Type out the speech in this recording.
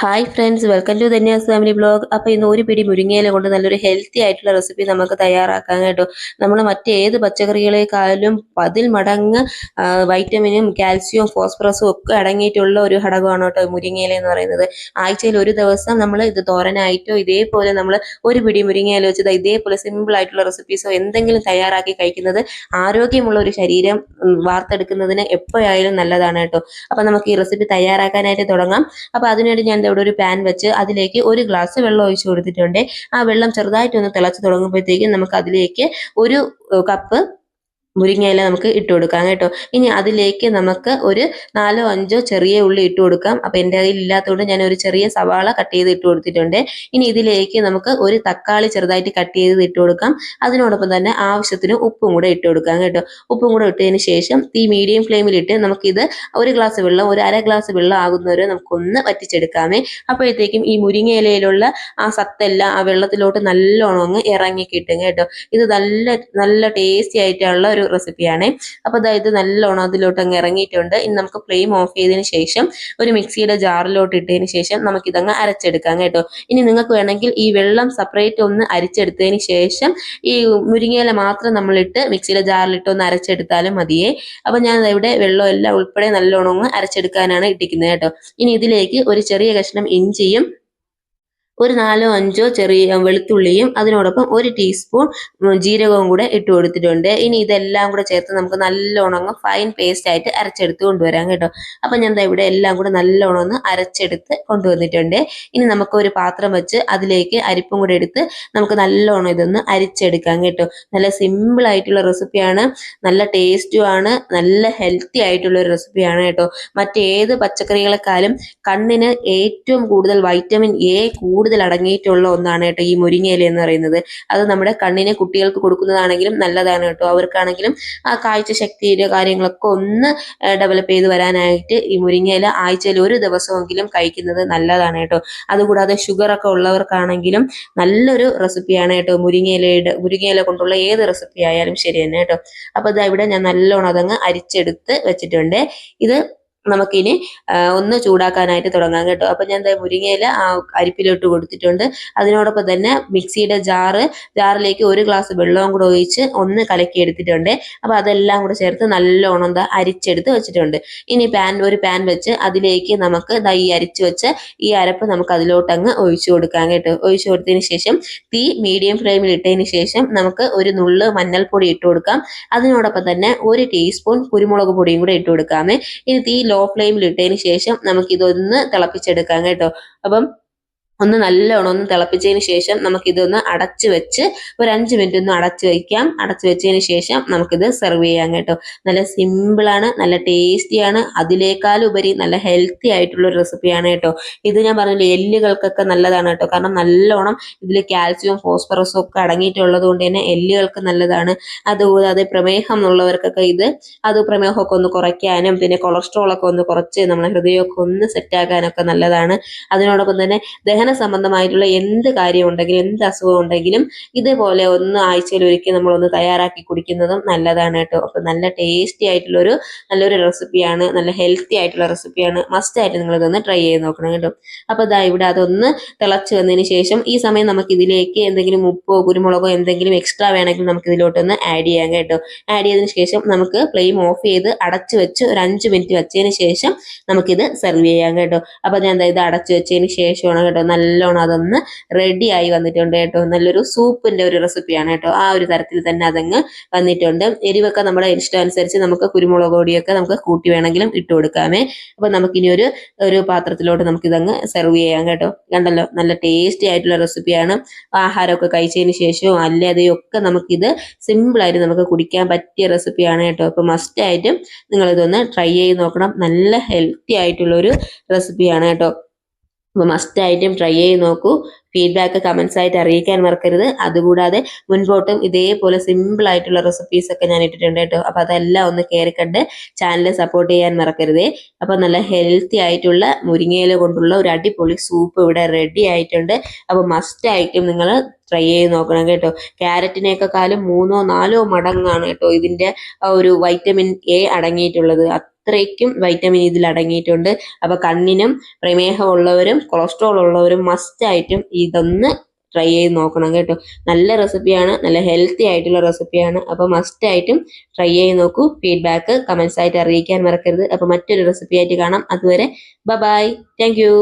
Hi friends, welcome to Dhanya's family blog. അപ്പോൾ ഇന്ന് ഒരു പിടി മുരിങ്ങയില കൊണ്ട് നല്ലൊരു ഹെൽത്തി ആയിട്ടുള്ള റെസിപ്പി നമുക്ക് തയ്യാറാക്കാം കേട്ടോ. നമ്മൾ മറ്റേത് പച്ചക്കറികളെക്കാളും 10 മടങ്ങ് വൈറ്റമിനും കാൽസ്യവും ഫോസ്ഫറസും ഒക്കെ അടങ്ങിയിട്ടുള്ള ഒരു ഘടകമാണ് കേട്ടോ മുരിങ്ങയില എന്ന് പറയുന്നത്. ആഴ്ചയിൽ ഒരു ദിവസം നമ്മൾ ഇത് തോരനായിട്ടോ ഇതേപോലെ നമ്മൾ ഒരു പിടി മുരിങ്ങയില വെച്ചത് ഇതേപോലെ സിമ്പിൾ ആയിട്ടുള്ള റെസിപ്പീസോ എന്തെങ്കിലും തയ്യാറാക്കി കഴിക്കുന്നത് ആരോഗ്യമുള്ള ഒരു ശരീരം വാർത്തെടുക്കുന്നതിന് എപ്പോഴായാലും നല്ലതാണ് കേട്ടോ. അപ്പോൾ നമുക്ക് ഈ റെസിപ്പി തയ്യാറാക്കാനായിട്ട് തുടങ്ങാം. അപ്പോൾ അതിനുവേണ്ടി ഞാൻ ഇവിടെ ഒരു പാൻ വെച്ച് അതിലേക്ക് ഒരു ഗ്ലാസ് വെള്ളം ഒഴിച്ചു കൊടുത്തിട്ടുണ്ട്. ആ വെള്ളം ചെറുതായിട്ടൊന്ന് തിളച്ച് തുടങ്ങുമ്പോഴത്തേക്കും നമുക്ക് അതിലേക്ക് ഒരു കപ്പ് മുരിങ്ങയില നമുക്ക് ഇട്ട് കൊടുക്കാം കേട്ടോ. ഇനി അതിലേക്ക് നമുക്ക് ഒരു 4-5 ചെറിയ ഉള്ളി ഇട്ട് കൊടുക്കാം. അപ്പോൾ എൻ്റെ കയ്യിൽ ഇല്ലാത്തതുകൊണ്ട് ഞാൻ ഒരു ചെറിയ സവാള കട്ട് ചെയ്ത് ഇട്ട് കൊടുത്തിട്ടുണ്ട്. ഇനി ഇതിലേക്ക് നമുക്ക് ഒരു തക്കാളി ചെറുതായിട്ട് കട്ട് ചെയ്ത് ഇട്ട് കൊടുക്കാം. അതിനോടൊപ്പം തന്നെ ആവശ്യത്തിന് ഉപ്പും കൂടെ ഇട്ട് കൊടുക്കാം കേട്ടോ. ഉപ്പും കൂടെ ഇട്ടതിന് ശേഷം തീ മീഡിയം ഫ്ലെയിമിലിട്ട് നമുക്കിത് ഒരു ഗ്ലാസ് വെള്ളം, ഒരു അര ഗ്ലാസ് വെള്ളം ആകുന്നവരെ നമുക്കൊന്ന് വറ്റിച്ചെടുക്കാമേ. അപ്പോഴത്തേക്കും ഈ മുരിങ്ങയിലയിലുള്ള ആ സത്തെല്ലാം ആ വെള്ളത്തിലോട്ട് നല്ലോണം അങ്ങ് ഇറങ്ങി കിട്ടും കേട്ടോ. ഇത് നല്ല ടേസ്റ്റി ആയിട്ടുള്ള ഒരു റെസിപ്പിയാണ്. അപ്പോൾ ഇത് നല്ലോണം അതിലോട്ട് അങ്ങ് ഇറങ്ങിയിട്ടുണ്ട്. ഇനി നമുക്ക് ഫ്ലെയിം ഓഫ് ചെയ്തതിന് ശേഷം ഒരു മിക്സിയുടെ ജാറിലോട്ട് ഇട്ടതിന് ശേഷം നമുക്കിതങ്ങ് അരച്ചെടുക്കാം കേട്ടോ. ഇനി നിങ്ങൾക്ക് വേണമെങ്കിൽ ഈ വെള്ളം സെപ്പറേറ്റ് ഒന്ന് അരിച്ചെടുത്തതിന് ശേഷം ഈ മുരിങ്ങയില മാത്രം നമ്മളിട്ട് മിക്സിയുടെ ജാറിലിട്ട് ഒന്ന് അരച്ചെടുത്താലും മതിയേ. അപ്പോൾ ഞാൻ ഇവിടെ വെള്ളം എല്ലാം ഉൾപ്പെടെ നല്ലോണം ഒന്ന് അരച്ചെടുക്കാനാണ് ഇട്ടിരിക്കുന്നത് കേട്ടോ. ഇനി ഇതിലേക്ക് ഒരു ചെറിയ കഷ്ണം ഇഞ്ചിയും ഒരു 4-5 ചെറിയ വെളുത്തുള്ളിയും അതിനോടൊപ്പം 1 ടീസ്പൂൺ ജീരകവും കൂടെ ഇട്ട് കൊടുത്തിട്ടുണ്ട്. ഇനി ഇതെല്ലാം കൂടെ ചേർത്ത് നമുക്ക് നല്ലോണം ഫൈൻ പേസ്റ്റ് ആയിട്ട് അരച്ചെടുത്ത് കൊണ്ടുവരാം കേട്ടോ. അപ്പം ഞാൻ ഇവിടെ എല്ലാം കൂടെ നല്ലോണം ഒന്ന് അരച്ചെടുത്ത് കൊണ്ടുവന്നിട്ടുണ്ട്. ഇനി നമുക്ക് ഒരു പാത്രം വെച്ച് അതിലേക്ക് അരിപ്പും കൂടെ എടുത്ത് നമുക്ക് നല്ലോണം ഇതൊന്ന് അരിച്ചെടുക്കാം കേട്ടോ. നല്ല സിമ്പിൾ ആയിട്ടുള്ള റെസിപ്പിയാണ്, നല്ല ടേസ്റ്റുമാണ്, നല്ല ഹെൽത്തി ആയിട്ടുള്ള ഒരു റെസിപ്പിയാണ് കേട്ടോ. മറ്റേത് പച്ചക്കറികളെക്കാളും കണ്ണിന് ഏറ്റവും കൂടുതൽ വൈറ്റമിൻ എ കൂടുതൽ അടങ്ങിയിട്ടുള്ള ഒന്നാണ് കേട്ടോ ഈ മുരിങ്ങയില എന്ന് പറയുന്നത്. അത് നമ്മുടെ കണ്ണിന് കുട്ടികൾക്ക് കൊടുക്കുന്നതാണെങ്കിലും നല്ലതാണ് കേട്ടോ. അവർക്കാണെങ്കിലും ആ കാഴ്ച ശക്തിയുടെ കാര്യങ്ങളൊക്കെ ഒന്ന് ഡെവലപ്പ് ചെയ്ത് വരാനായിട്ട് ഈ മുരിങ്ങയില ആഴ്ചയിൽ ഒരു ദിവസമെങ്കിലും കഴിക്കുന്നത് നല്ലതാണ് കേട്ടോ. അതുകൂടാതെ ഷുഗർ ഒക്കെ ഉള്ളവർക്കാണെങ്കിലും നല്ലൊരു റെസിപ്പിയാണ് കേട്ടോ മുരിങ്ങയില കൊണ്ടുള്ള ഏത് റെസിപ്പി ആയാലും ശരി തന്നെ കേട്ടോ. അപ്പോൾ ഇവിടെ ഞാൻ നല്ലോണം അതങ്ങ് അരിച്ചെടുത്ത് വെച്ചിട്ടുണ്ട്. ഇത് നമുക്കിനി ഒന്ന് ചൂടാക്കാനായിട്ട് തുടങ്ങാം കേട്ടോ. അപ്പം ഞാൻ മുരിങ്ങയില ആ അരിപ്പിലോട്ട് കൊടുത്തിട്ടുണ്ട്. അതിനോടൊപ്പം തന്നെ മിക്സിയുടെ ജാറിലേക്ക് ഒരു ഗ്ലാസ് വെള്ളവും കൂടെ ഒഴിച്ച് ഒന്ന് കലക്കി എടുത്തിട്ടുണ്ട്. അപ്പോൾ അതെല്ലാം കൂടെ ചേർത്ത് നല്ലോണം അരിച്ചെടുത്ത് വെച്ചിട്ടുണ്ട്. ഇനി ഒരു പാൻ വെച്ച് അതിലേക്ക് നമുക്ക് ഈ അരിച്ചു വെച്ച് ഈ അരപ്പ് നമുക്ക് അതിലോട്ട് അങ്ങ് ഒഴിച്ചു കൊടുക്കാം കേട്ടോ. ഒഴിച്ചു കൊടുത്തതിന് ശേഷം തീ മീഡിയം ഫ്ലെയിമിൽ ഇട്ടതിന് ശേഷം നമുക്ക് ഒരു നുള്ള് മഞ്ഞൾപ്പൊടി ഇട്ട് കൊടുക്കാം. അതിനോടൊപ്പം തന്നെ 1 ടീസ്പൂൺ കുരുമുളക് പൊടിയും കൂടെ ഇട്ട് കൊടുക്കാമേ. ഇനി തീ ലോ ഫ്ലെയിമിൽ ഇട്ടതിന് ശേഷം നമുക്കിതൊന്ന് തിളപ്പിച്ചെടുക്കാം കേട്ടോ. അപ്പം ഒന്ന് നല്ലോണം ഒന്ന് തിളപ്പിച്ചതിന് ശേഷം നമുക്കിതൊന്ന് അടച്ചു വെച്ച് ഒരു 5 മിനിറ്റ് ഒന്ന് അടച്ചു വയ്ക്കാം. അടച്ചു വെച്ചതിന് ശേഷം നമുക്കിത് സെർവ് ചെയ്യാം കേട്ടോ. നല്ല സിമ്പിളാണ്, നല്ല ടേസ്റ്റിയാണ്, അതിനേക്കാളുപരി നല്ല ഹെൽത്തി ആയിട്ടുള്ള ഒരു റെസിപ്പിയാണ് കേട്ടോ. ഇത് ഞാൻ പറഞ്ഞില്ലേ, എല്ലുകൾക്കൊക്കെ നല്ലതാണ് കേട്ടോ. കാരണം നല്ലോണം ഇതിൽ കാൽസ്യവും ഫോസ്ഫറസും ഒക്കെ അടങ്ങിയിട്ടുള്ളത് കൊണ്ട് തന്നെ എല്ലുകൾക്ക് നല്ലതാണ്. അതുകൂടാതെ പ്രമേഹം ഉള്ളവർക്കൊക്കെ പ്രമേഹമൊക്കെ ഒന്ന് കുറയ്ക്കാനും പിന്നെ കൊളസ്ട്രോൾ ഒക്കെ ഒന്ന് കുറച്ച് നമ്മളെ ഹൃദയമൊക്കെ ഒന്ന് സെറ്റാക്കാനൊക്കെ നല്ലതാണ്. അതിനോടൊപ്പം തന്നെ ദഹന സംബന്ധമായിട്ടുള്ള എന്ത് കാര്യം ഉണ്ടെങ്കിലും എന്ത് അസുഖം ഉണ്ടെങ്കിലും ഇതേപോലെ ഒന്ന് ആഴ്ചയിൽ ഒരിക്കൽ നമ്മളൊന്ന് തയ്യാറാക്കി കുടിക്കുന്നതും നല്ലതാണ് കേട്ടോ. അപ്പൊ നല്ല ടേസ്റ്റി ആയിട്ടുള്ളൊരു നല്ലൊരു റെസിപ്പിയാണ്, നല്ല ഹെൽത്തി ആയിട്ടുള്ള റെസിപ്പിയാണ്. മസ്റ്റ് ആയിട്ട് നിങ്ങൾ ഇതൊന്ന് ട്രൈ ചെയ്ത് നോക്കണം കേട്ടോ. അപ്പൊ ഇവിടെ അതൊന്ന് തിളച്ച് വന്നതിന് ശേഷം ഈ സമയം നമുക്ക് ഇതിലേക്ക് എന്തെങ്കിലും ഉപ്പോ കുരുമുളകോ എന്തെങ്കിലും എക്സ്ട്രാ വേണമെങ്കിൽ നമുക്ക് ഇതിലോട്ടൊന്ന് ആഡ് ചെയ്യാം കേട്ടോ. ആഡ് ചെയ്തതിന് ശേഷം നമുക്ക് ഫ്ലെയിം ഓഫ് ചെയ്ത് അടച്ചു വെച്ച് ഒരു 5 മിനിറ്റ് വെച്ചതിന് ശേഷം നമുക്കിത് സെർവ് ചെയ്യാം കേട്ടോ. അപ്പൊ ഞാൻ ഇത് അടച്ചു വെച്ചതിന് ശേഷമാണ് കേട്ടോ നല്ലോണം അതൊന്ന് റെഡി ആയി വന്നിട്ടുണ്ട് കേട്ടോ. നല്ലൊരു സൂപ്പിന്റെ ഒരു റെസിപ്പിയാണ് കേട്ടോ. ആ ഒരു തരത്തിൽ തന്നെ അതങ്ങ് വന്നിട്ടുണ്ട്. എരിവൊക്കെ നമ്മുടെ ഇഷ്ടം അനുസരിച്ച് നമുക്ക് കുരുമുളക് പൊടിയൊക്കെ നമുക്ക് കൂട്ടി വേണമെങ്കിലും ഇട്ട് കൊടുക്കാമേ. അപ്പൊ നമുക്കിനി ഒരു പാത്രത്തിലോട്ട് നമുക്കിതങ്ങ് സെർവ് ചെയ്യാം കേട്ടോ. കണ്ടല്ലോ, നല്ല ടേസ്റ്റി ആയിട്ടുള്ള റെസിപ്പിയാണ്. ആഹാരമൊക്കെ കഴിച്ചതിന് ശേഷവും അല്ലാതെയും ഒക്കെ നമുക്കിത് സിമ്പിളായിട്ട് നമുക്ക് കുടിക്കാൻ പറ്റിയ റെസിപ്പിയാണ് കേട്ടോ. അപ്പൊ മസ്റ്റ് ആയിട്ടും നിങ്ങൾ ഇതൊന്ന് ട്രൈ ചെയ്ത് നോക്കണം. നല്ല ഹെൽത്തി ആയിട്ടുള്ള ഒരു റെസിപ്പിയാണ് കേട്ടോ. അപ്പോൾ മസ്റ്റായിട്ടും ട്രൈ ചെയ്ത് നോക്കൂ. ഫീഡ്ബാക്ക് കമൻസ് ആയിട്ട് അറിയിക്കാൻ മറക്കരുത്. അതുകൂടാതെ മുൻപോട്ടും ഇതേപോലെ സിമ്പിൾ ആയിട്ടുള്ള റെസിപ്പീസ് ഒക്കെ ഞാൻ ഇട്ടിട്ടുണ്ട് കേട്ടോ. അപ്പോൾ അതെല്ലാം ഒന്ന് കയറി കണ്ട് ചാനൽ സപ്പോർട്ട് ചെയ്യാൻ മറക്കരുതേ. അപ്പോൾ നല്ല ഹെൽത്തി ആയിട്ടുള്ള മുരിങ്ങയില കൊണ്ടുള്ള ഒരു അടിപൊളി സൂപ്പ് ഇവിടെ റെഡി ആയിട്ടുണ്ട്. അപ്പോൾ മസ്റ്റായിട്ടും നിങ്ങൾ ട്രൈ ചെയ്ത് നോക്കണം കേട്ടോ. ക്യാരറ്റിനേക്കാളും 3-4 മടങ്ങാണ് കേട്ടോ ഇതിൻ്റെ ഒരു വൈറ്റമിൻ എ അടങ്ങിയിട്ടുള്ളത്. അത്രയ്ക്കും വൈറ്റമിൻ ഇതിൽ അടങ്ങിയിട്ടുണ്ട്. അപ്പൊ കണ്ണിനും പ്രമേഹമുള്ളവരും കൊളസ്ട്രോൾ ഉള്ളവരും മസ്റ്റ് ആയിട്ടും ഇതൊന്ന് ട്രൈ ചെയ്ത് നോക്കണം കേട്ടോ. നല്ല റെസിപ്പിയാണ്, നല്ല ഹെൽത്തി ആയിട്ടുള്ള റെസിപ്പിയാണ്. അപ്പൊ മസ്റ്റ് ആയിട്ടും ട്രൈ ചെയ്ത് നോക്കൂ. ഫീഡ്ബാക്ക് കമന്റ്സ് ആയിട്ട് അറിയിക്കാൻ മറക്കരുത്. അപ്പൊ മറ്റൊരു റെസിപ്പി ആയിട്ട് കാണാം. അതുവരെ ബൈ. Thank you.